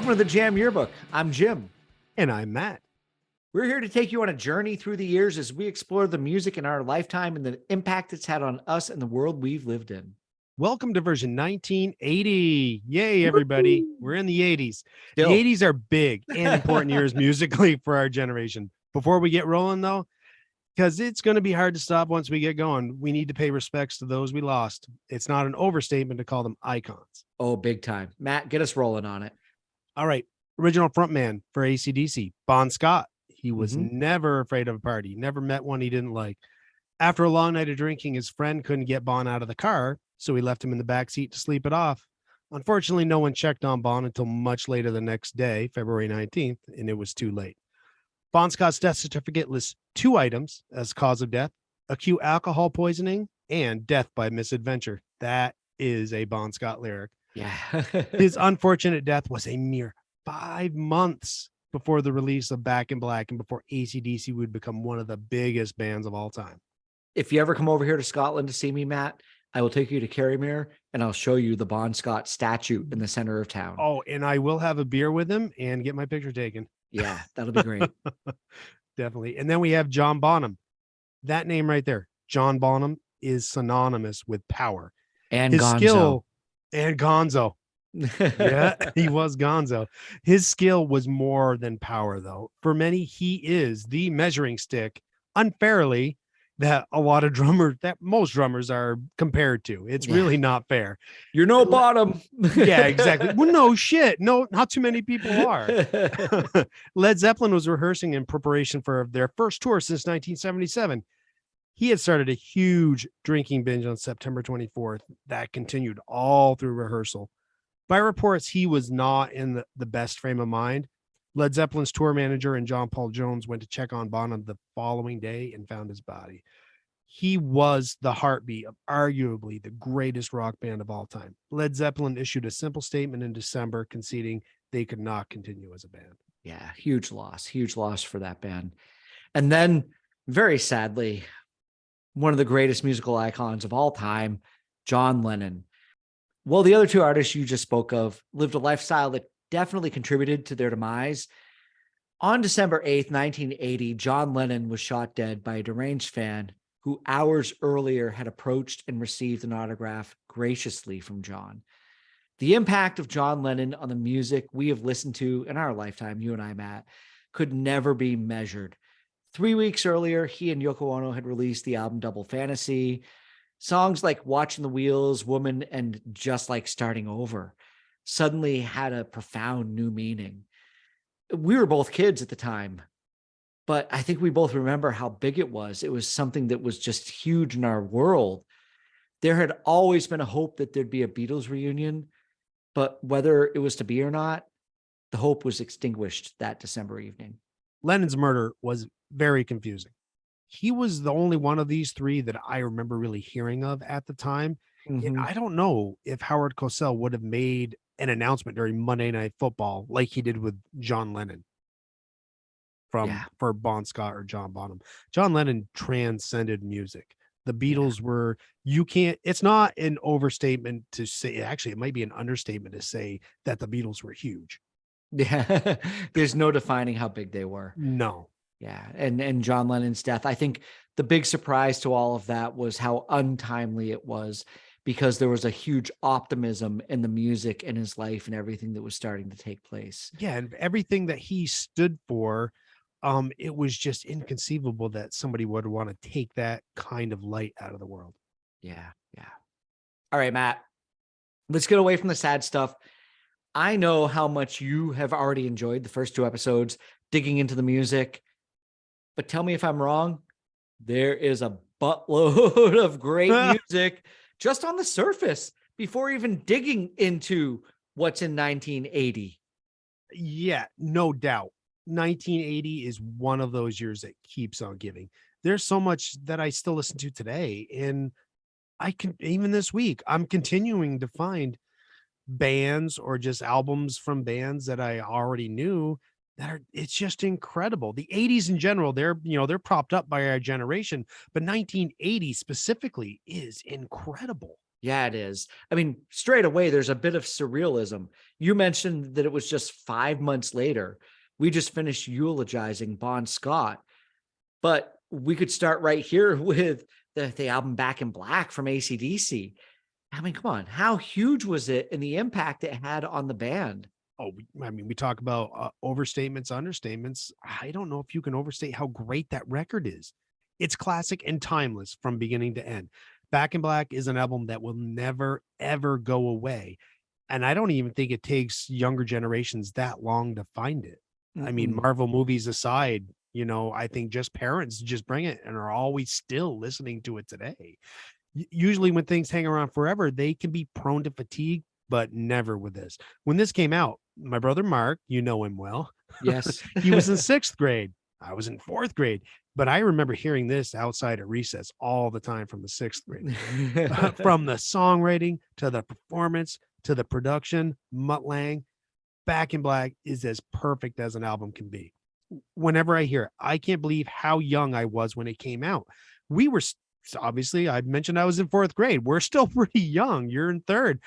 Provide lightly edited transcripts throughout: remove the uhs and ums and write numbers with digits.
Welcome to the Jam Yearbook. I'm Jim. And I'm Matt. We're here to take you on a journey through the years as we explore the music in our lifetime and the impact it's had on us and the world we've lived in. Welcome to version 1980. Yay, everybody. We're in the 80s. Still. The 80s are big and important years musically for our generation. Before we get rolling, though, because it's going to be hard to stop once we get going, we need to pay respects to those we lost. It's not an overstatement to call them icons. Oh, big time. Matt, get us rolling on it. All right. Original frontman for AC/DC, Bon Scott. He was never afraid of a party, never met one he didn't like. After a long night of drinking, his friend couldn't get Bon out of the car, so he left him in the back seat to sleep it off. Unfortunately, no one checked on Bon until much later the next day, February 19th, and it was too late. Bon Scott's death certificate lists 2 items as cause of death: acute alcohol poisoning and death by misadventure. That is a Bon Scott lyric. Yeah. His unfortunate death was a mere 5 months before the release of Back in Black and before AC/DC would become one of the biggest bands of all time. If you ever come over here to Scotland to see me, Matt, I will take you to Carrymere and I'll show you the Bon Scott statue in the center of town. Oh, and I will have a beer with him and get my picture taken. Yeah, that'll be great. Definitely. And then we have John Bonham. That name right there, John Bonham, is synonymous with power. And his Gonzo. skill and Gonzo. Yeah, he was Gonzo. His skill was more than power, though. For many, he is the measuring stick, unfairly, that most drummers are compared to. It's really not fair. You're no bottom. Yeah, exactly. Well, no shit. No, not too many people are. Led Zeppelin was rehearsing in preparation for their first tour since 1977. He had started a huge drinking binge on September 24th that continued all through rehearsal. By reports, he was not in the best frame of mind. Led Zeppelin's tour manager and John Paul Jones went to check on Bonham the following day and found his body. He was the heartbeat of arguably the greatest rock band of all time. Led Zeppelin issued a simple statement in December conceding they could not continue as a band. Yeah, huge loss for that band. And then, very sadly, one of the greatest musical icons of all time, John Lennon. Well, the other 2 artists you just spoke of lived a lifestyle that definitely contributed to their demise. On December 8th, 1980, John Lennon was shot dead by a deranged fan who hours earlier had approached and received an autograph graciously from John. The impact of John Lennon on the music we have listened to in our lifetime, you and I, Matt, could never be measured. 3 weeks earlier, he and Yoko Ono had released the album Double Fantasy. Songs like Watching the Wheels, Woman, and Just Like Starting Over suddenly had a profound new meaning. We were both kids at the time, but I think we both remember how big it was. It was something that was just huge in our world. There had always been a hope that there'd be a Beatles reunion, but whether it was to be or not, the hope was extinguished that December evening. Lennon's murder was very confusing. He was the only one of these 3 that I remember really hearing of at the time. And I don't know if Howard Cosell would have made an announcement during Monday Night Football like he did with John Lennon for Bon Scott or John Bonham. John Lennon transcended music. The Beatles were, it's not an overstatement to say, actually, it might be an understatement to say that the Beatles were huge. Yeah, there's no defining how big they were. No. Yeah. And John Lennon's death, I think the big surprise to all of that was how untimely it was, because there was a huge optimism in the music and his life and everything that was starting to take place. Yeah. And everything that he stood for, it was just inconceivable that somebody would want to take that kind of light out of the world. Yeah. Yeah. All right, Matt, let's get away from the sad stuff. I know how much you have already enjoyed the first 2 episodes, digging into the music. But tell me if I'm wrong, there is a buttload of great music just on the surface before even digging into what's in 1980. Yeah, no doubt. 1980 is one of those years that keeps on giving. There's so much that I still listen to today. And even this week, I'm continuing to find bands or just albums from bands that I already knew it's just incredible. The 80s in general, they're propped up by our generation, but 1980 specifically is incredible. Yeah, it is. I mean, straight away, there's a bit of surrealism. You mentioned that it was just 5 months later. We just finished eulogizing Bon Scott, but we could start right here with the album Back in Black from AC/DC. I mean, come on, how huge was it and the impact it had on the band? Oh, I mean, we talk about overstatements, understatements. I don't know if you can overstate how great that record is. It's classic and timeless from beginning to end. Back in Black is an album that will never, ever go away. And I don't even think it takes younger generations that long to find it. I mean, Mm-mm. Marvel movies aside, I think just parents just bring it and are always still listening to it today. Usually when things hang around forever, they can be prone to fatigue, but never with this. When this came out, my brother Mark, you know him well, Yes. he was in sixth grade. I was in fourth grade, but I remember hearing this outside at recess all the time from the sixth grade. From the songwriting to the performance to the production, Mutt Lang, Back in Black is as perfect as an album can be. Whenever I hear it, I can't believe how young I was when it came out. We were obviously, I mentioned I was in fourth grade. We're still pretty young. You're in third.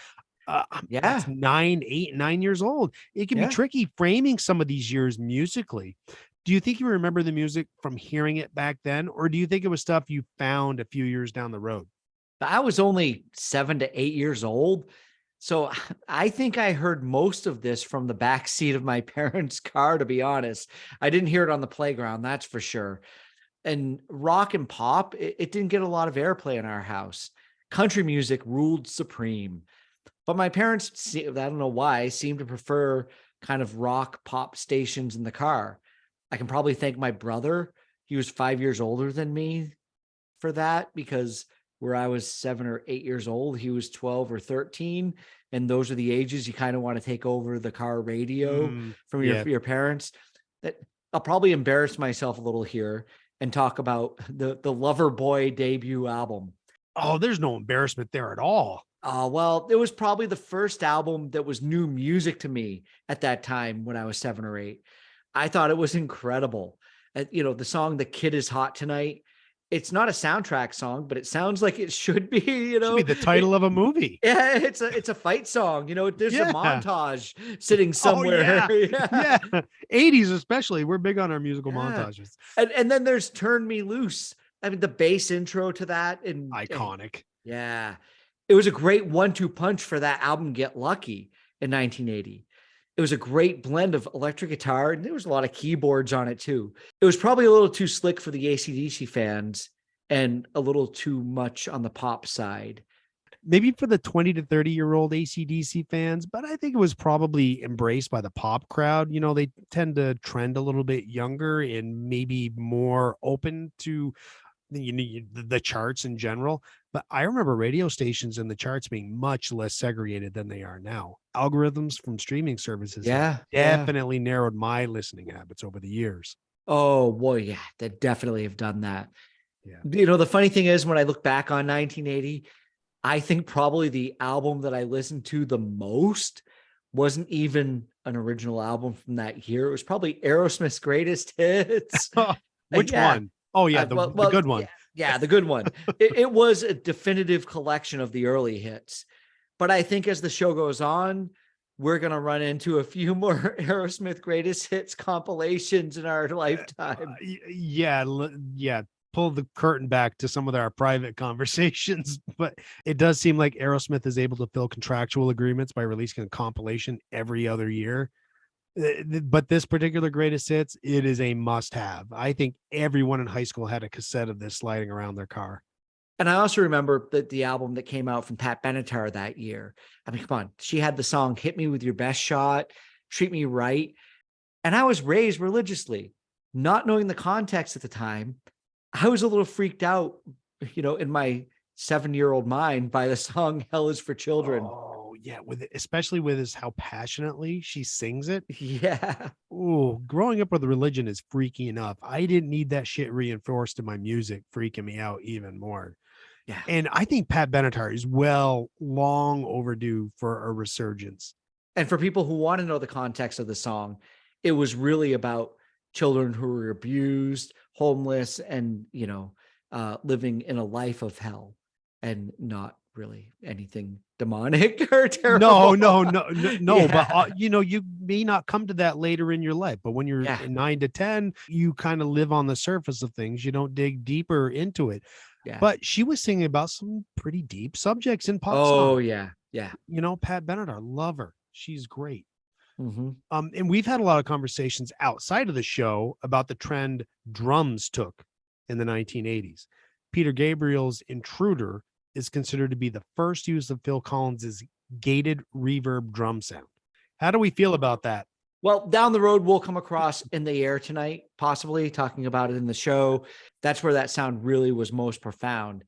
That's Yeah. 9, 8, 9 years old. It can be Yeah. tricky framing some of these years musically. Do you think you remember the music from hearing it back then, or do you think it was stuff you found a few years down the road? I was only 7 to 8 years old. So I think I heard most of this from the back seat of my parents' car, to be honest. I didn't hear it on the playground, that's for sure. And rock and pop, it didn't get a lot of airplay in our house. Country music ruled supreme. But my parents, I don't know why, seem to prefer kind of rock pop stations in the car. I can probably thank my brother. He was 5 years older than me for that, because where I was 7 or 8 years old, he was 12 or 13. And those are the ages you kind of want to take over the car radio from Yeah. your parents. That I'll probably embarrass myself a little here and talk about the Lover Boy debut album. Oh, there's no embarrassment there at all. Well, it was probably the first album that was new music to me at that time when I was 7 or 8. I thought it was incredible. The song "The Kid Is Hot Tonight." It's not a soundtrack song, but it sounds like it should be. Should be the It, title of a movie. yeah, it's a fight song. There's a Yeah. montage sitting Oh somewhere. yeah. Yeah, Yeah. 80s especially. We're big on our musical yeah. montages. And then there's "Turn Me Loose." I mean, the bass intro to that, and Iconic. yeah. It was a great 1-2 punch for that album, Get Lucky, in 1980. It was a great blend of electric guitar, and there was a lot of keyboards on it too. It was probably a little too slick for the AC/DC fans and a little too much on the pop side. Maybe for the 20 to 30-year-old AC/DC fans, but I think it was probably embraced by the pop crowd. They tend to trend a little bit younger and maybe more open to the charts in general. But I remember radio stations and the charts being much less segregated than they are now. Algorithms from streaming services have Yeah, yeah. definitely narrowed my listening habits over the years. Oh, boy, yeah, they definitely have done that. Yeah. The funny thing is, when I look back on 1980, I think probably the album that I listened to the most wasn't even an original album from that year. It was probably Aerosmith's Greatest Hits. Which Yeah. one? Oh yeah, the good Yeah, one. yeah, the good one. It was a definitive collection of the early hits. But I think as the show goes on, we're going to run into a few more Aerosmith Greatest Hits compilations in our lifetime. Yeah, yeah. Pull the curtain back to some of our private conversations, but it does seem like Aerosmith is able to fill contractual agreements by releasing a compilation every other year. But this particular greatest hits, it is a must have. I think everyone in high school had a cassette of this sliding around their car. And I also remember the album that came out from Pat Benatar that year. I mean, come on. She had the song "Hit Me With Your Best Shot," "Treat Me Right." And I was raised religiously, not knowing the context at the time. I was a little freaked out, in my 7-year-old mind by the song "Hell Is for Children." Oh yeah, especially with how passionately she sings it. Yeah. Oh, growing up with religion is freaky enough. I didn't need that shit reinforced in my music, freaking me out even more. Yeah. And I think Pat Benatar is long overdue for a resurgence. And for people who want to know the context of the song, it was really about children who were abused, homeless, and, living in a life of hell and not really anything demonic or No, terrible. no. But Yeah. you may not come to that later in your life. But when you're Yeah. in 9 to 10, you kind of live on the surface of things. You don't dig deeper into it. Yeah. But she was singing about some pretty deep subjects in pop Oh, songs. yeah. Yeah. Pat Benatar, love her. She's great. Hmm. And we've had a lot of conversations outside of the show about the trend drums took in the 1980s. Peter Gabriel's Intruder is considered to be the first use of Phil Collins's gated reverb drum sound. How do we feel about that? Well, down the road, we'll come across In the Air Tonight, possibly talking about it in the show. That's where that sound really was most profound.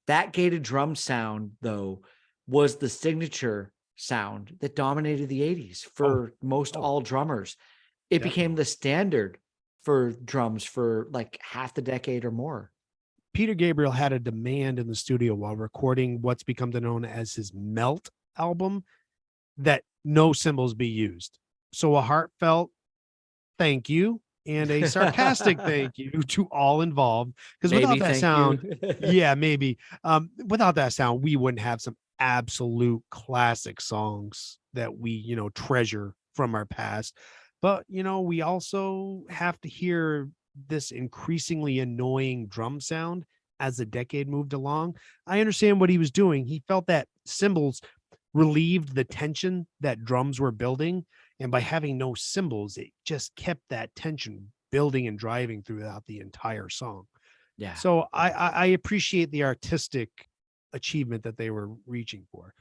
That gated drum sound, though, was the signature sound that dominated the 80s for most all drummers. It became the standard for drums for like half the decade or more. Peter Gabriel had a demand in the studio while recording what's become known as his Melt album that no cymbals be used. So a heartfelt thank you and a sarcastic thank you to all involved. Because without Maybe, that thank sound, you. yeah, maybe. Without that sound, we wouldn't have some absolute classic songs that we, treasure from our past. But, we also have to hear this increasingly annoying drum sound as the decade moved along. I understand what he was doing. He felt that cymbals relieved the tension that drums were building. And by having no cymbals, it just kept that tension building and driving throughout the entire song. Yeah. So I appreciate the artistic achievement that they were reaching for.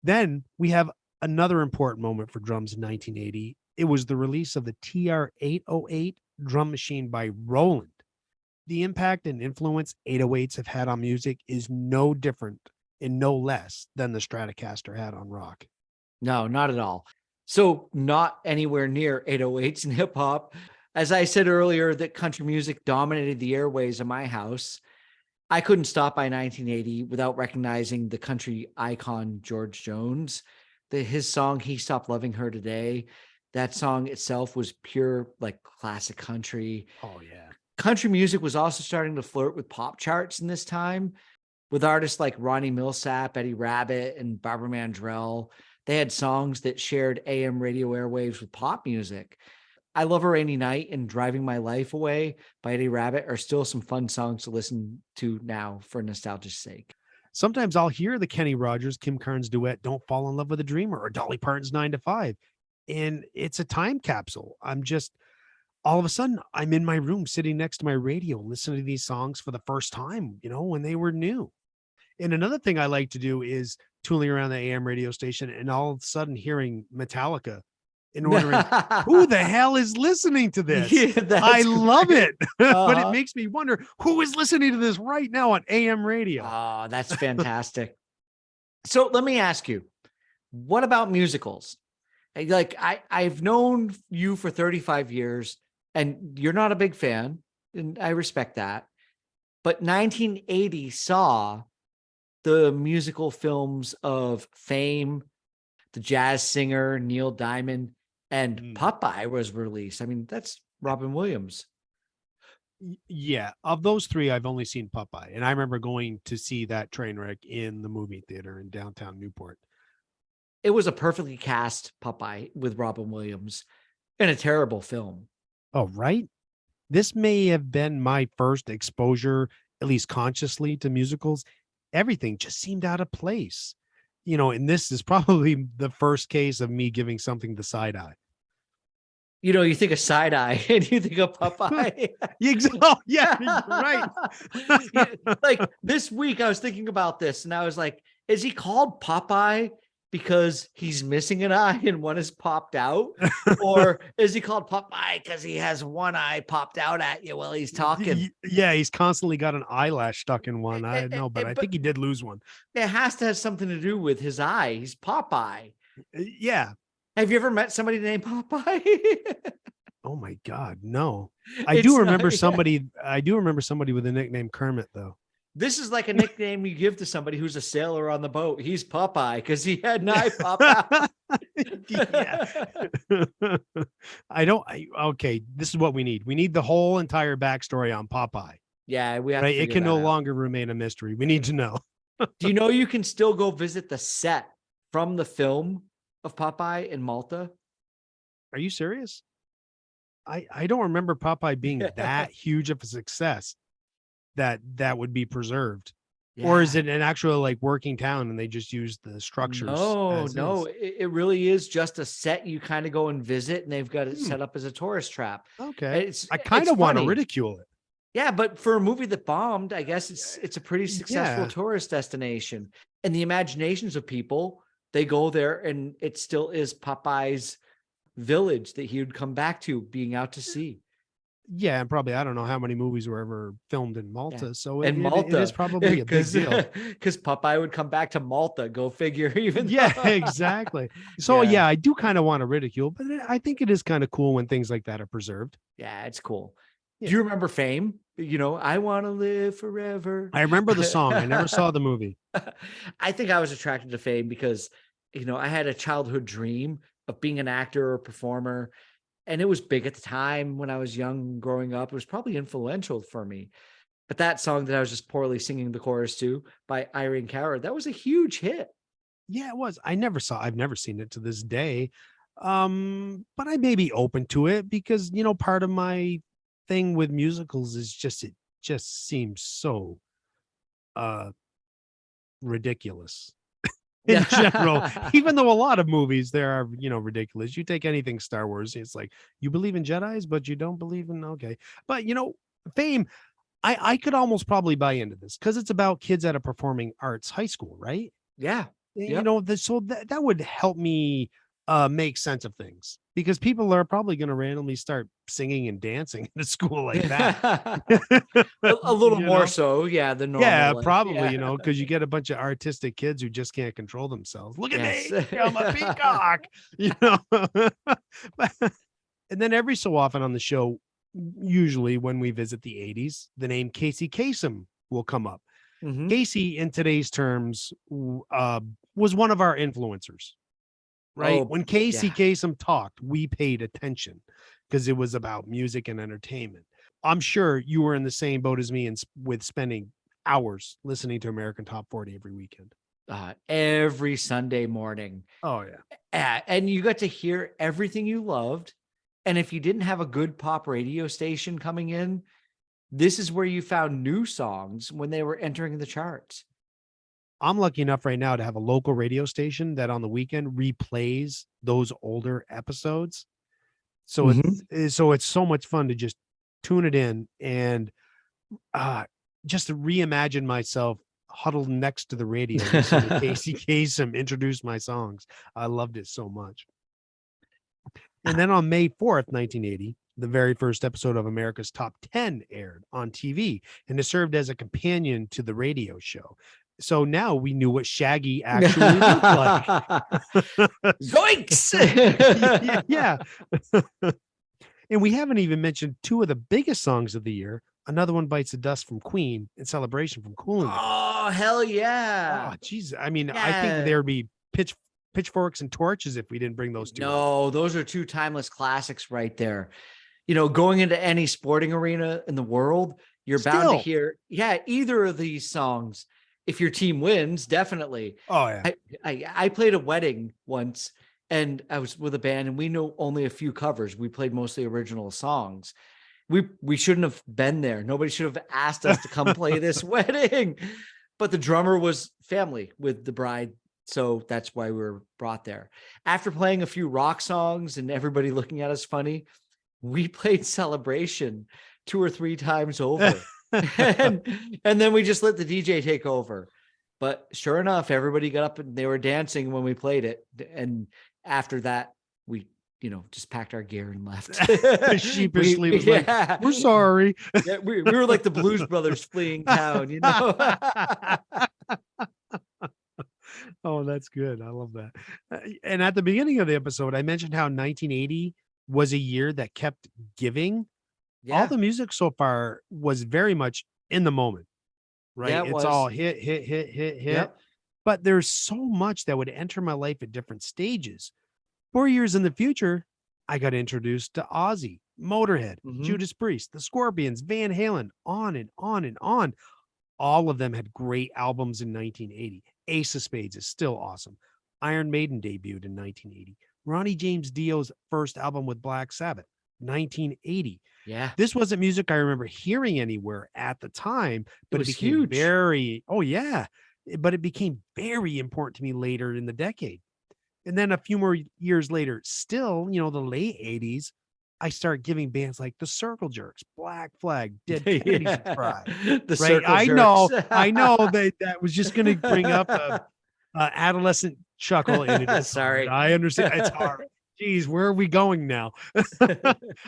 Then we have another important moment for drums in 1980. It was the release of the TR-808 drum machine by Roland. The impact and influence 808s have had on music is no different and no less than the Stratocaster had on rock. No, not at all. So not anywhere near 808s in hip hop. As I said earlier, that country music dominated the airways in my house. I couldn't stop by 1980 without recognizing the country icon George Jones. His song "He Stopped Loving Her Today," that song itself was pure like classic country. Oh yeah. Country music was also starting to flirt with pop charts in this time, with artists like Ronnie Millsap, Eddie Rabbitt, and Barbara Mandrell. They had songs that shared AM radio airwaves with pop music. I Love a Rainy Night and Driving My Life Away by Eddie Rabbitt are still some fun songs to listen to now for nostalgia's sake. Sometimes I'll hear the Kenny Rogers, Kim Carnes duet, Don't Fall in Love with a Dreamer, or Dolly Parton's 9 to 5. And it's a time capsule. All of a sudden, I'm in my room sitting next to my radio, listening to these songs for the first time, when they were new. And another thing I like to do is tooling around the AM radio station and all of a sudden hearing Metallica and wondering who the hell is listening to this? Yeah, I love great. it. But it Uh-huh. makes me wonder who is listening to this right now on AM radio. Oh, that's fantastic. So let me ask you, what about musicals? Like I've known you for 35 years and you're not a big fan, and I respect that. But 1980 saw the musical films of Fame, The Jazz Singer, Neil Diamond, and Popeye was released. I mean, that's Robin Williams. Yeah, of those three, I've only seen Popeye, and I remember going to see that train wreck in the movie theater in downtown Newport. It was a perfectly cast Popeye with Robin Williams in a terrible film. Oh, right. This may have been my first exposure, at least consciously, to musicals. Everything just seemed out of place, and this is probably the first case of me giving something the side eye. You think of side eye and you think of Popeye. Oh, yeah, right. Like this week, I was thinking about this and I was like, is he called Popeye because he's missing an eye and one is popped out? Or is he called Popeye because he has one eye popped out at you while he's talking? Yeah, he's constantly got an eyelash stuck in one. I know, but I think he did lose one. It has to have something to do with his eye. He's Popeye. Yeah. Have you ever met somebody named Popeye? Oh my God, no. I do remember somebody with the nickname Kermit, though. This is like a nickname you give to somebody who's a sailor on the boat. He's Popeye because he had an eye pop out. Yeah. Okay, this is what we need. We need the whole entire backstory on Popeye. Yeah, we have Right? to It can figure no that out. longer remain a mystery. We need to know. Do you know you can still go visit the set from the film of Popeye in Malta? Are you serious? I don't remember Popeye being that huge of a success that would be preserved. Or is Yeah. it an actual like working town and they just use the structures No, as no, is? it really is just a set you kind of go and visit, and they've got it Hmm, set up as a tourist trap. okay. It's I kind it's of want to funny. ridicule it. Yeah, but for a movie that bombed, I guess it's a pretty successful Yeah. tourist destination. And the imaginations of people, they go there and it still is Popeye's village that he would come back to being out to sea. Yeah, and probably I don't know how many movies were ever filmed in Yeah. Malta, so And it is Malta, probably a big because deal. because Popeye would come back to Malta, go figure, even Yeah, though exactly. So yeah, yeah, I do kind of want to ridicule, but I think it is kind of cool when things like that are preserved. yeah, it's cool. Do Yeah. you remember Fame? I want to live forever. I remember the song. I never saw the movie. I think I was attracted to Fame because, I had a childhood dream of being an actor or performer, and it was big at the time when I was young growing up. It was probably influential for me. But that song that I was just poorly singing the chorus to by Irene Cara, that was a huge hit. Yeah, it was. I've never seen it to this day. But I may be open to it because, part of my thing with musicals is it just seems so uh ridiculous in general. Even though a lot of movies there are, ridiculous. You take anything Star Wars, it's like you believe in Jedis, but you don't believe in okay. But Fame, I could almost probably buy into this because it's about kids at a performing arts high school, right? Yeah. You Yep. know, so that would help me make sense of things because people are probably going to randomly start singing and dancing in a school like that. A little you more know? so, yeah, than Yeah, normal. Like, probably, yeah. because you get a bunch of artistic kids who just can't control themselves. Look at Yes. me, I'm a peacock, you know. And then every so often on the show, usually when we visit the 80s, the name Casey Kasem will come up. Mhm. Casey, in today's terms, was one of our influencers, right? Oh, When Casey yeah. Kasem talked, we paid attention because it was about music and entertainment. I'm sure you were in the same boat as me with spending hours listening to American Top 40 every weekend. Every Sunday morning. Oh yeah. And you got to hear everything you loved. And if you didn't have a good pop radio station coming in, this is where you found new songs when they were entering the charts. I'm lucky enough right now to have a local radio station that on the weekend replays those older episodes. So Mhm. it's so much fun to just tune it in and just to reimagine myself huddled next to the radio listening to Casey Kasem introduce my songs. I loved it so much. And then on May 4th, 1980, the very first episode of America's Top 10 aired on TV, and it served as a companion to the radio show. So now we knew what Shaggy actually looked like. Zoinks! Yeah. And we haven't even mentioned two of the biggest songs of the year. Another One Bites the Dust from Queen and Celebration from Kool and the Gang. Oh, hell yeah. Oh, geez. I mean, I think Yeah. there'd be pitchforks and torches if we didn't bring those two up. No, those are two timeless classics right there. Going into any sporting arena in the world, you're bound to Still. hear, either of these songs. If your team wins, definitely. Oh, yeah. I played a wedding once and I was with a band and we know only a few covers. We played mostly original songs. We shouldn't have been there. Nobody should have asked us to come play this wedding. But the drummer was family with the bride. So that's why we were brought there. After playing a few rock songs and everybody looking at us funny, we played Celebration 2 or 3 times over. and then we just let the DJ take over. But sure enough, everybody got up and they were dancing when we played it. And after that, we, just packed our gear and left. Sheepishly was like, we're sorry. Yeah, we were like the Blues Brothers fleeing town, Oh, that's good. I love that. And at the beginning of the episode, I mentioned how 1980 was a year that kept giving. All Yeah. the music so far was very much in the moment, right? Yeah, it It's was. all hit, hit, hit, hit, hit. Yep. But there's so much that would enter my life at different stages. 4 years in the future, I got introduced to Ozzy, Motorhead, Mhm. Judas Priest, the Scorpions, Van Halen, on and on and on. all of them had great albums in 1980. Ace of Spades is still awesome. Iron Maiden debuted in 1980. Ronnie James Dio's first album with Black Sabbath, 1980. Yeah. This wasn't music I remember hearing anywhere at the time, but it was became huge. but it became very important to me later in the decade. And then a few more years later, still, the late 80s, I start giving bands like the Circle Jerks, Black Flag, Dead Kennedys a try. The Right? Circle I Jerks. know that was just going to bring up a adolescent chuckle, and it is Sorry. hard. I understand. It's hard. Geez, where are we going now?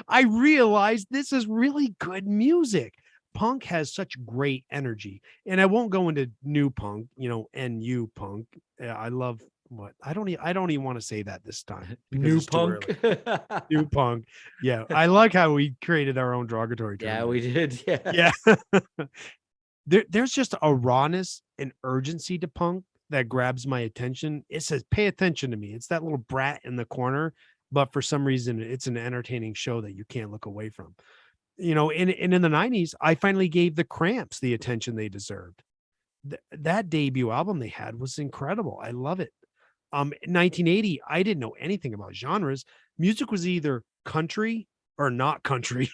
I realized this is really good music. Punk has such great energy, and I won't go into new punk, NU punk. I love what I don't even want to say that this time. New punk. New punk. Yeah, I like how we created our own derogatory term. Yeah, we did. Yeah. There's just a rawness and urgency to punk that grabs my attention. It says, pay attention to me. It's that little brat in the corner, but for some reason, it's an entertaining show that you can't look away from. And in the 90s, I finally gave the Cramps the attention they deserved. That debut album they had was incredible. I love it. In 1980, I didn't know anything about genres. Music was either country or not country.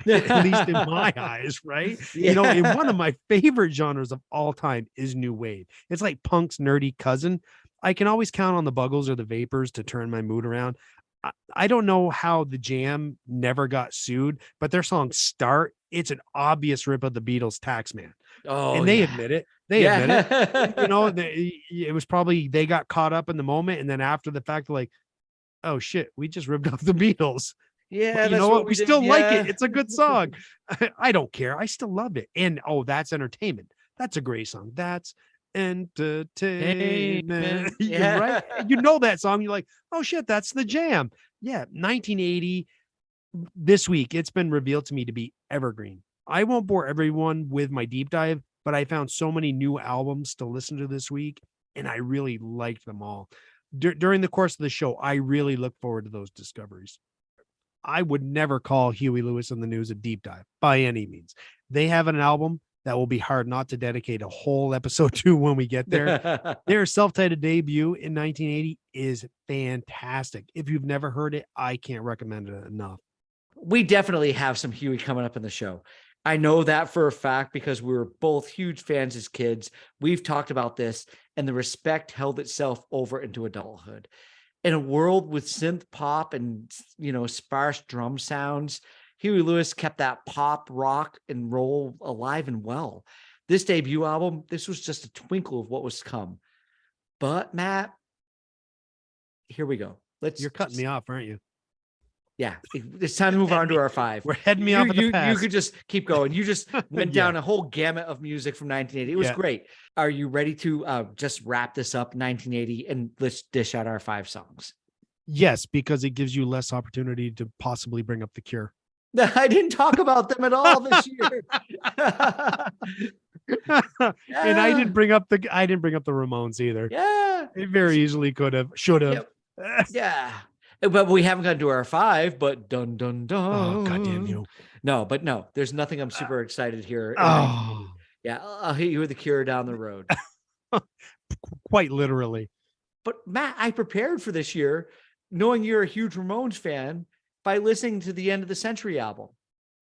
At least in my eyes, right? Yeah. And one of my favorite genres of all time is new wave. It's like punk's nerdy cousin. I can always count on the Buggles or the Vapors to turn my mood around. I don't know how the Jam never got sued, but their song Start, it's an obvious rip of the Beatles' Taxman. Oh, and they admit it. Admit it. It was probably they got caught up in the moment, and then after the fact, they're like, oh shit, we just ripped off the Beatles. Yeah, you know what? We still like it. It's a good song. I don't care. I still love it. And that's entertainment. That's a great song. That's entertainment. Yeah. Right? You know that song. You're like, oh shit, that's the Jam. Yeah, 1980. This week, it's been revealed to me to be evergreen. I won't bore everyone with my deep dive, but I found so many new albums to listen to this week, and I really liked them all. During the course of the show, I really look forward to those discoveries. I would never call Huey Lewis and the News a deep dive by any means. They have an album that will be hard not to dedicate a whole episode to when we get there. Their self-titled debut in 1980 is fantastic. If you've never heard it, I can't recommend it enough. We definitely have some Huey coming up in the show. I know that for a fact because we were both huge fans as kids. We've talked about this, and the respect held itself over into adulthood. In a world with synth pop and, sparse drum sounds, Huey Lewis kept that pop, rock, and roll alive and well. This debut album, this was just a twinkle of what was to come. But Matt, here we go. You're cutting me off, aren't you? Yeah, it's time to move on to our 5. We're heading me off at the past. You could just keep going. You just went down a whole gamut of music from 1980. It was great. Are you ready to just wrap this up, 1980, and let's dish out our 5 songs? Yes, because it gives you less opportunity to possibly bring up The Cure. I didn't talk about them at all this year. And I didn't bring up the Ramones either. Yeah. It very easily should have. Yeah. But we haven't gotten to our 5, but dun, dun, dun. Oh, goddamn you. No, there's nothing I'm super excited here. Oh. Yeah, I'll hit you with The Cure down the road. Quite literally. But Matt, I prepared for this year, knowing you're a huge Ramones fan, by listening to the End of the Century album.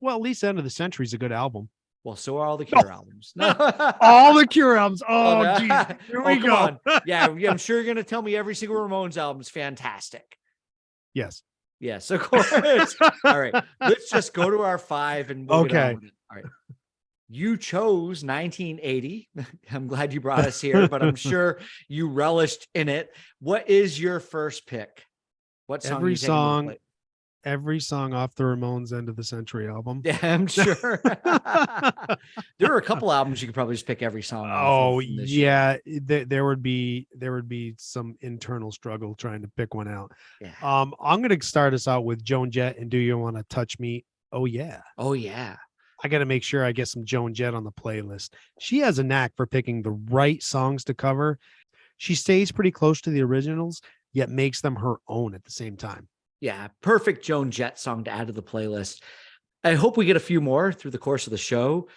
Well, at least End of the Century is a good album. Well, so are all the Cure albums. All the Cure albums. Oh, geez. Here we go. On. Yeah, I'm sure you're going to tell me every single Ramones album is fantastic. Yes. Yes, of course. All right. Let's just go to our 5 and we'll get on with it. All right. You chose 1980. I'm glad you brought us here, but I'm sure you relished in it. What is your first pick? What song? Every song off the Ramones End of the Century album. Yeah, I'm sure. There are a couple albums you could probably just pick every song. Oh, yeah. There would be some internal struggle trying to pick one out. Yeah. I'm going to start us out with Joan Jett and Do You Want to Touch Me? Oh, yeah. Oh, yeah. I got to make sure I get some Joan Jett on the playlist. She has a knack for picking the right songs to cover. She stays pretty close to the originals, yet makes them her own at the same time. Yeah, perfect Joan Jett song to add to the playlist. I hope we get a few more through the course of the show.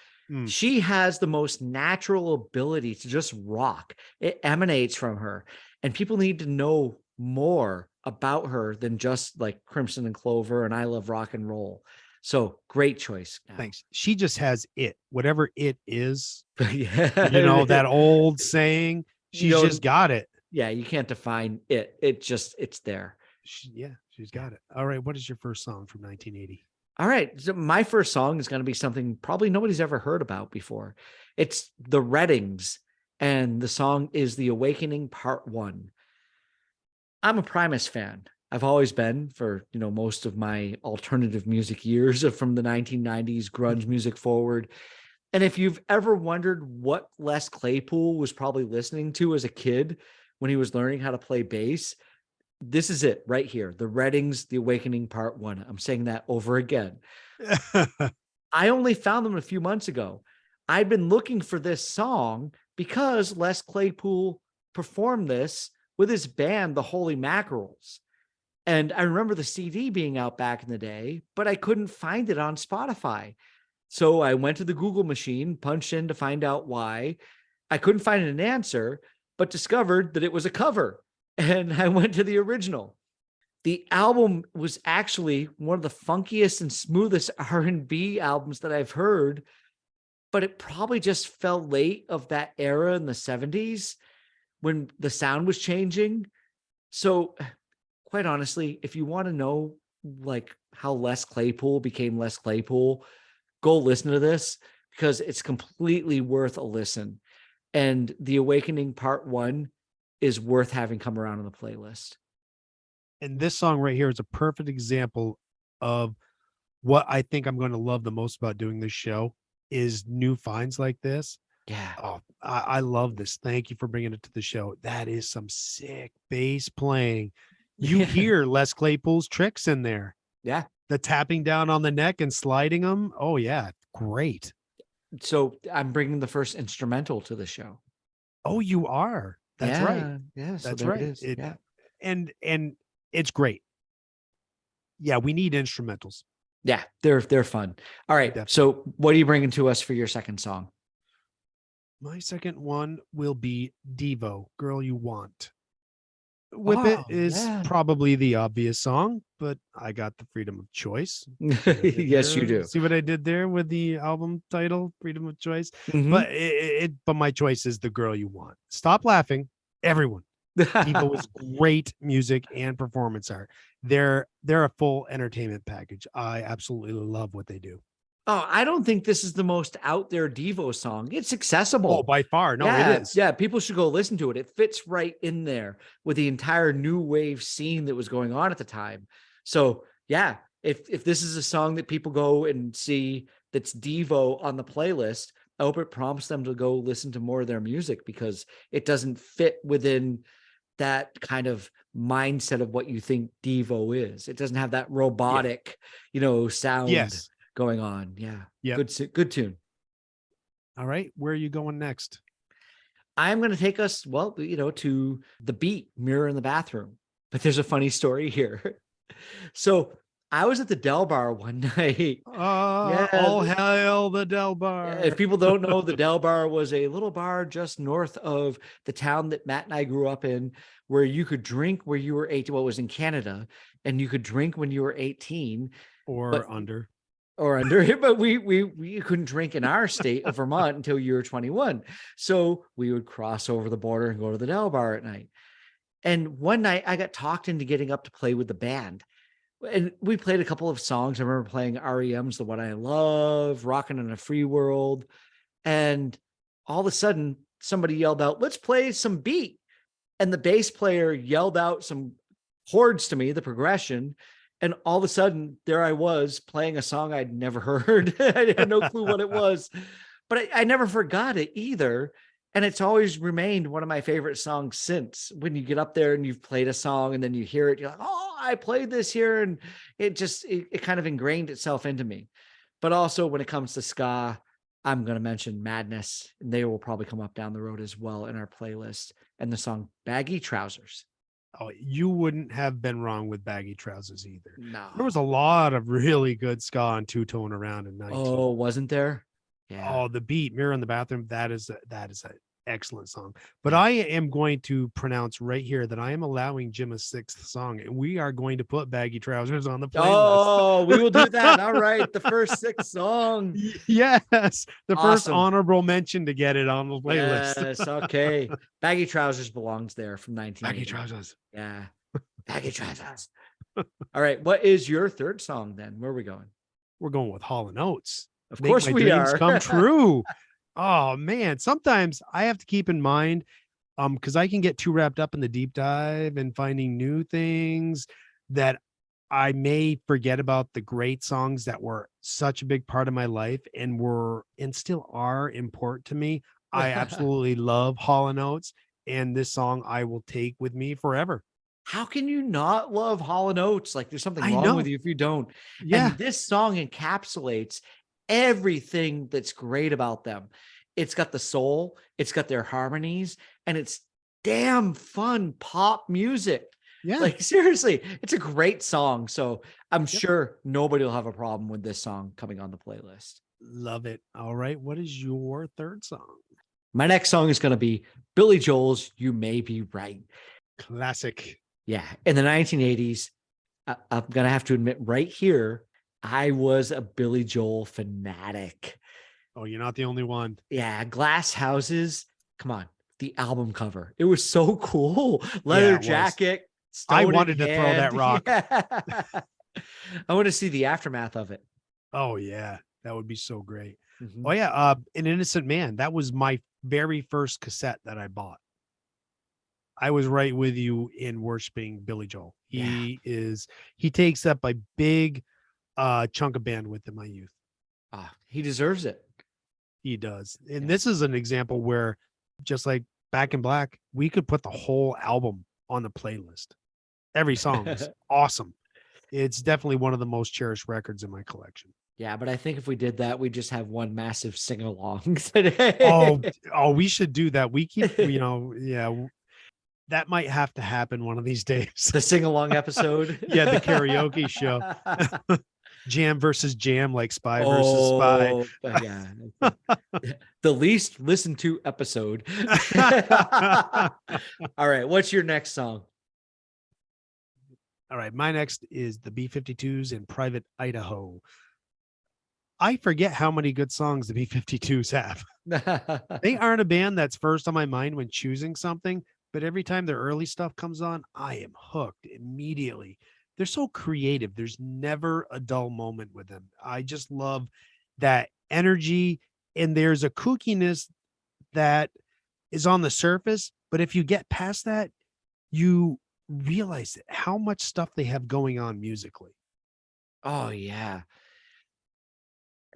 She has the most natural ability to just rock. It emanates from her, and people need to know more about her than just like Crimson and Clover and I Love Rock and Roll. So great choice. Thanks. She just has it, whatever it is. Yeah. You know, that old saying, she's just got it. Yeah, you can't define it. It's there. She's got it. All right. What is your first song from 1980? All right. So my first song is going to be something probably nobody's ever heard about before. It's the Reddings, and the song is The Awakening Part 1. I'm a Primus fan. I've always been for, most of my alternative music years from the 1990s, grunge music forward. And if you've ever wondered what Les Claypool was probably listening to as a kid when he was learning how to play bass, this is it right here. The Reddings, The Awakening Part 1. I'm saying that over again. I only found them a few months ago. I'd been looking for this song because Les Claypool performed this with his band, the Holy Mackerels. And I remember the CD being out back in the day, but I couldn't find it on Spotify. So I went to the Google machine, punched in to find out why. I couldn't find an answer, but discovered that it was a cover. And I went to the original. The album was actually one of the funkiest and smoothest R&B albums that I've heard, but it probably just fell late of that era in the 70s when the sound was changing. So quite honestly, if you want to know like how Les Claypool became Les Claypool, go listen to this because it's completely worth a listen. And The Awakening Part 1 is worth having come around on the playlist. And this song right here is a perfect example of what I think I'm going to love the most about doing this show is new finds like this. Yeah. Oh, I love this. Thank you for bringing it to the show. That is some sick bass playing. You hear Les Claypool's tricks in there. Yeah. The tapping down on the neck and sliding them. Oh yeah. Great. So I'm bringing the first instrumental to the show. Oh, you are. That's right. Yeah. So That's there right. it is. Yeah. And it's great. Yeah. We need instrumentals. Yeah. They're fun. All right. Definitely. So what are you bringing to us for your second song? My second one will be Devo, Girl You Want. Whip It is probably the obvious song, but I got the freedom of choice. Yes, you do. See what I did there with the album title, Freedom of Choice. Mhm. But my choice is The Girl You Want. Stop laughing, everyone. Devo was great music and performance art. They're a full entertainment package. I absolutely love what they do. Oh, I don't think this is the most out there Devo song. It's accessible. Oh, by far. No, yeah, it is. Yeah, people should go listen to it. It fits right in there with the entire new wave scene that was going on at the time. So yeah, if this is a song that people go and see that's Devo on the playlist, I hope it prompts them to go listen to more of their music because it doesn't fit within that kind of mindset of what you think Devo is. It doesn't have that robotic, sound going on. Yeah. Good tune. All right. Where are you going next? I'm going to take us, to The Beat, Mirror in the Bathroom. But there's a funny story here. So I was at the Del Bar one night. All hail the Del Bar. If people don't know, the Del Bar was a little bar just north of the town that Matt and I grew up in, where you could drink where you were 18. Well, it was in Canada, and you could drink when you were 18 or under. But we couldn't drink in our state of Vermont until you were 21. So we would cross over the border and go to the Del Bar at night. And one night I got talked into getting up to play with the band. And we played a couple of songs. I remember playing REM's The One I Love, Rockin' in a Free World. And all of a sudden somebody yelled out, "Let's play some beat." And the bass player yelled out some chords to me, the progression. And all of a sudden, there I was playing a song I'd never heard. I had no clue what it was, but I never forgot it either. And it's always remained one of my favorite songs since. When you get up there and you've played a song and then you hear it, you're like, "Oh, I played this here." And it kind of ingrained itself into me. But also when it comes to ska, I'm going to mention Madness, and they will probably come up down the road as well in our playlist. And the song Baggy Trousers. Oh, you wouldn't have been wrong with Baggy Trousers either. No. There was a lot of really good ska and two-tone around in 19. Oh, wasn't there? Yeah. Oh, the beat, Mirror in the Bathroom, that is an excellent song. But Yeah. I am going to pronounce right here that I am allowing Jim a sixth song, and we are going to put Baggy Trousers on the playlist. Oh, we will do that. All right. The first 6 song. Yes, the first Awesome. honorable mention to get it on the playlist. Yes. Okay. Baggy Trousers belongs there from Baggy 1980. Trousers. Yeah. Baggy Trousers. All right. What is your third song then? Where are we going? We're going with Hall and Oates. Of Make course my we dreams are. come true. Oh man, sometimes I have to keep in mind, because I can get too wrapped up in the deep dive and finding new things that I may forget about the great songs that were such a big part of my life and still are important to me. I absolutely love Hall and Oates, and this song I will take with me forever. How can you not love Hall & Oates? Like there's something I wrong with know. you if you don't. Yeah. And this song encapsulates everything that's great about them. It's got the soul, it's got their harmonies, and it's damn fun pop music. Yeah. Like seriously, it's a great song. So I'm Yep. sure nobody will have a problem with this song coming on the playlist. Love it. All right. What is your third song? My next song is going to be Billy Joel's You May Be Right. Classic. Yeah. In the 1980s, I'm going to have to admit right here, I was a Billy Joel fanatic. Oh, you're not the only one. Yeah. Glass Houses. Come on. The album cover. It was so cool. Yeah, Leather it was. jacket. I stone in wanted to throw that hand. rock. Yeah. I want to see the aftermath of it. Oh yeah, that would be so great. Mhm. Oh yeah, An Innocent Man. That was my very first cassette that I bought. I was right with you in worshiping Billy Joel. Yeah. He takes up a big chunk of bandwidth in my youth. He deserves it. He does. And Yeah. this is an example where, just like Back in Black, we could put the whole album on the playlist. Every song is awesome. It's definitely one of the most cherished records in my collection. Yeah, but I think if we did that, we'd just have one massive sing along today. Oh, we should do that. We keep, that might have to happen one of these days. The sing along episode. Yeah, the karaoke show. Jam versus jam, like Spy versus Spy. Yeah. The least listened to episode. All right. What's your next song? All right. My next is the B-52s in Private Idaho. I forget how many good songs the B-52s have. They aren't a band that's first on my mind when choosing something, but every time their early stuff comes on, I am hooked immediately. They're so creative. There's never a dull moment with them. I just love that energy, and there's a kookiness that is on the surface, but if you get past that, you realize how much stuff they have going on musically. Oh yeah.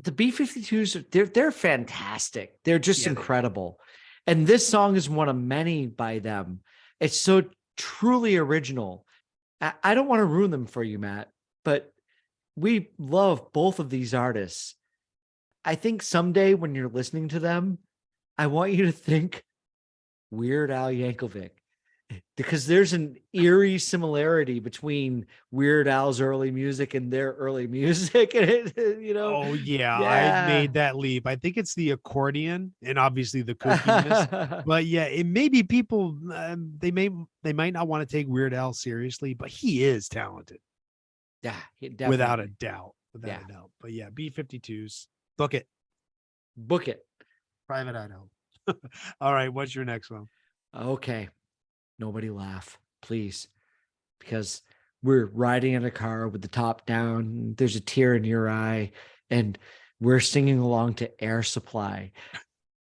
The B-52s, they're fantastic. They're just Yeah, they are. incredible. And this song is one of many by them. It's so truly original. I don't want to ruin them for you, Matt, but we love both of these artists. I think someday when you're listening to them, I want you to think Weird Al Yankovic, because there's an eerie similarity between Weird Al's early music and their early music. And Oh yeah, I made that leap. I think it's the accordion and obviously the kookiness. But yeah, it may be people they might not want to take Weird Al seriously, but he is talented. Yeah, Without a definitely. doubt. Without Yeah. a doubt. But yeah, B-52s. Book it. Book it. Private Idaho. All right, what's your next one? Okay. Nobody laugh, please. Because we're riding in a car with the top down. There's a tear in your eye. And we're singing along to Air Supply.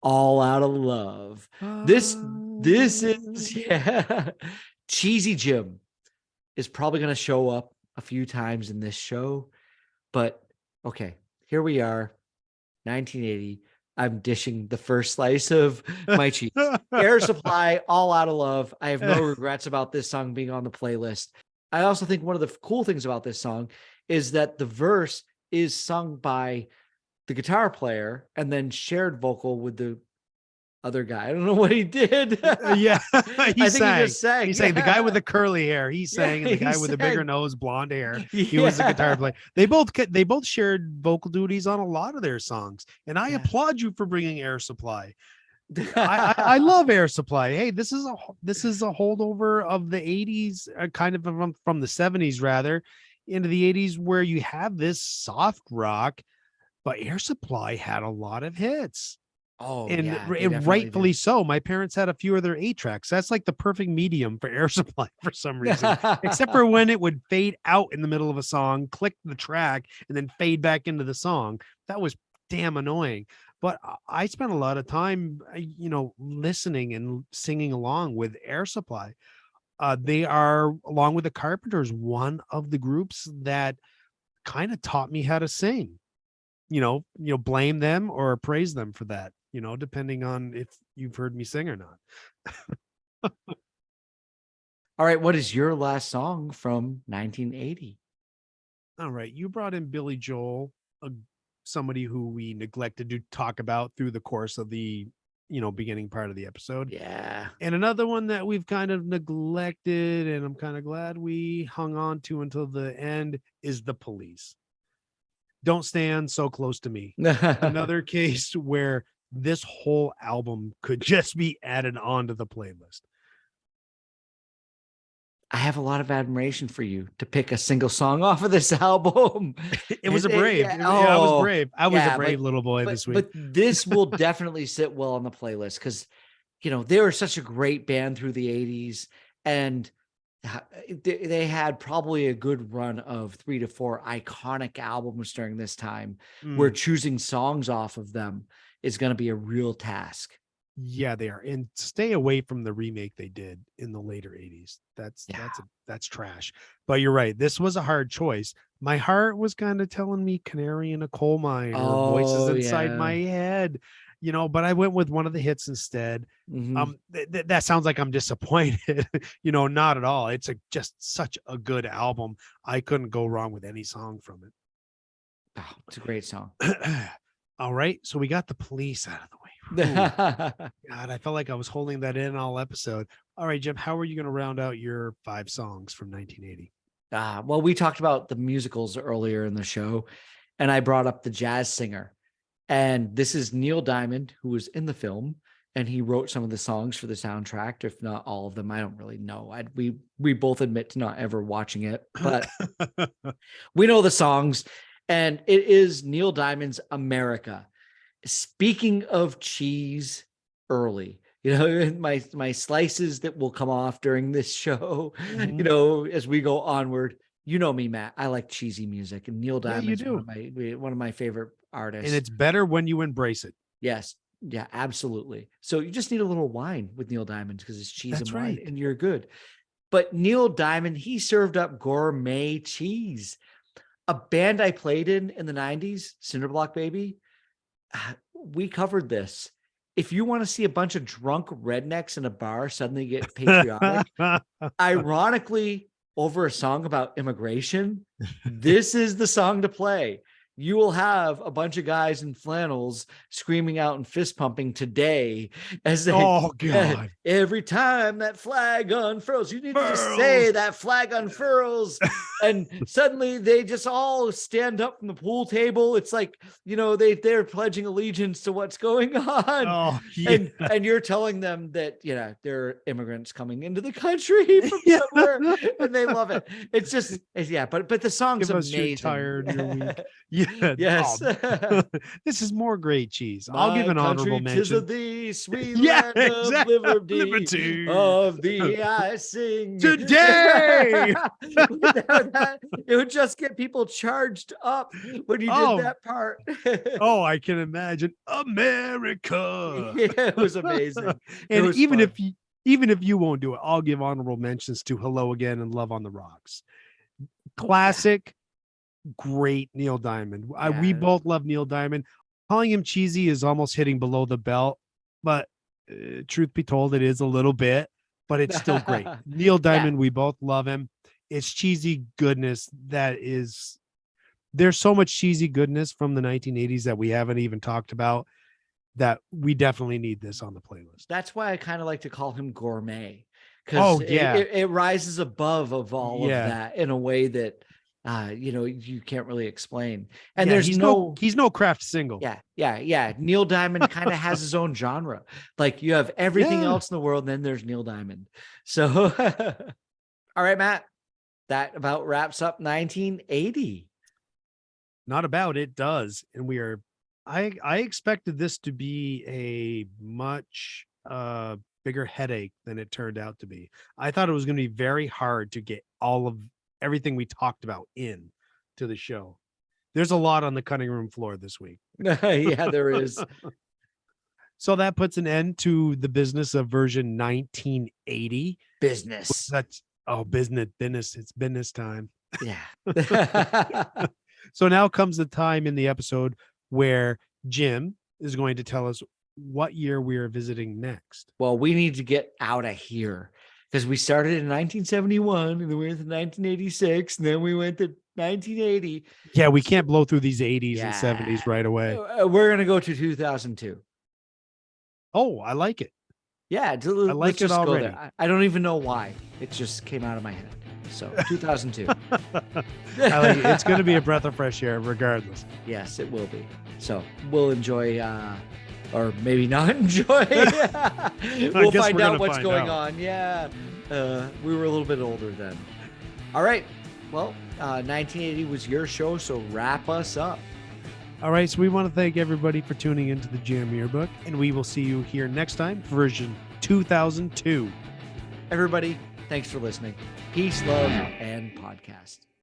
All Out of Love. This is, yeah. Cheesy Jim is probably going to show up a few times in this show. But okay, here we are, 1980. I'm dishing the first slice of my cheese. Air Supply, All Out of Love. I have no regrets about this song being on the playlist. I also think one of the cool things about this song is that the verse is sung by the guitar player and then shared vocal with the other guy. I don't know what he did. Yeah, I think he just sang. He sang the guy with the curly hair. He sang, and the he guy with the bigger sang. nose, blonde hair. He was the guitar Yeah. player. They both shared vocal duties on a lot of their songs, and I Yeah. applaud you for bringing Air Supply. I love Air Supply. Hey, this is a holdover of the 80s, kind of from the 70s rather, into the 80s, where you have this soft rock, but Air Supply had a lot of hits. Oh And, yeah, they and definitely rightfully did. so. My parents had a few of their 8 tracks. That's like the perfect medium for Air Supply for some reason, except for when it would fade out in the middle of a song, click the track, and then fade back into the song. That was damn annoying. But I spent a lot of time, listening and singing along with Air Supply. They are, along with the Carpenters, one of the groups that kind of taught me how to sing. Blame them or praise them for that, depending on if you've heard me sing or not. All right, what is your last song from 1980? All right. You brought in Billy Joel, somebody who we neglected to talk about through the course of the, beginning part of the episode. Yeah. And another one that we've kind of neglected, and I'm kind of glad we hung on to until the end, is The Police. Don't Stand So Close to Me. Another case where this whole album could just be added on to the playlist. I have a lot of admiration for you to pick a single song off of this album. It was a brave. Yeah, I was brave. I was a yeah, brave little boy this week. But this will definitely sit well on the playlist because, they were such a great band through the 80s, and they had probably a good run of 3 to 4 iconic albums during this time where choosing songs off of them is going to be a real task. Yeah, they are. And stay away from the remake they did in the later 80s. That's trash. But you're right. This was a hard choice. My heart was kind of telling me Canary in a Coal Mine or Voices Inside My Head, but I went with one of the hits instead. That sounds like I'm disappointed. Not at all. It's just such a good album. I couldn't go wrong with any song from it. Oh, it's a great song. All right. So we got The Police out of the way. God, I felt like I was holding that in all episode. All right, Jim, how are you going to round out your 5 songs from 1980? Well, we talked about the musicals earlier in the show, and I brought up The Jazz Singer. And this is Neil Diamond, who was in the film, and he wrote some of the songs for the soundtrack, if not all of them. I don't really know. We both admit to not ever watching it, but we know the songs, and it is Neil Diamond's America. Speaking of cheese early, my slices that will come off during this show, as we go onward, me, Matt, I like cheesy music, and Neil Diamond is one of my favorite artists. And it's better when you embrace it. Yes. Yeah, absolutely. So you just need a little wine with Neil Diamond because it's cheese and wine, and you're good. But Neil Diamond, he served up gourmet cheese. A band I played in the 90s, Cinderblock Baby, we covered this. If you want to see a bunch of drunk rednecks in a bar suddenly get patriotic, ironically, over a song about immigration, this is the song to play. You will have a bunch of guys in flannels screaming out and fist pumping today as they, oh God, every time that flag unfurls, you need to just say that flag unfurls. And suddenly they just all stand up from the pool table. It's like, they're pledging allegiance to what's going on. Oh, yeah. And you're telling them that, there are immigrants coming into the country from somewhere, and they love it. It's just, but the song's amazing. You're tired, you're weak. Yeah. Yes. This is more great cheese. My I'll give an honorable mention. 'Tis of thee, sweet land of liberty, of thee I sing today. It would just get people charged up when you did that part. Oh, I can imagine. America. Yeah, it was amazing. And even if you won't do it, I'll give honorable mentions to Hello Again and Love on the Rocks. Classic. Great Neil Diamond. We both love Neil Diamond. Calling him cheesy is almost hitting below the belt, but truth be told, it is a little bit, but it's still great. Neil Diamond, we both love him. It's cheesy goodness there's so much cheesy goodness from the 1980s that we haven't even talked about that we definitely need this on the playlist. That's why I kind of like to call him gourmet, Oh, because yeah. it rises above of all of Yeah. that in a way that you can't really explain. And Yeah, there's he's no craft single. yeah. Neil Diamond kind of has his own genre. Like you have everything Yeah. else in the world, and then there's Neil Diamond. So, all right, Matt, that about wraps up 1980. Not about, it does. And I expected this to be a much bigger headache than it turned out to be. I thought it was going to be very hard to get all of everything we talked about in to the show. There's a lot on the cutting room floor this week. Yeah, there is. So that puts an end to the business of version 1980. Business. Business. It's business time. Yeah. So now comes the time in the episode where Jim is going to tell us what year we are visiting next. Well, we need to get out of here because we started in 1971 and then we went to 1986 and then we went to 1980. Yeah, we can't blow through these 80s and Yeah. 70s right away. We're going to go to 2002. Oh, I like it. Yeah, I like let's it just go already. there. I don't even know why. It just came out of my head. So 2002. I like it. It's going to be a breath of fresh air regardless. Yes, it will be. So we'll enjoy, or maybe not enjoy. We'll find out what's going on. Yeah. We were a little bit older then. All right. Well, 1980 was your show, so wrap us up. All right. So we want to thank everybody for tuning into the Jam Yearbook, and we will see you here next time, version 2002. Everybody, thanks for listening. Peace, love, and podcast.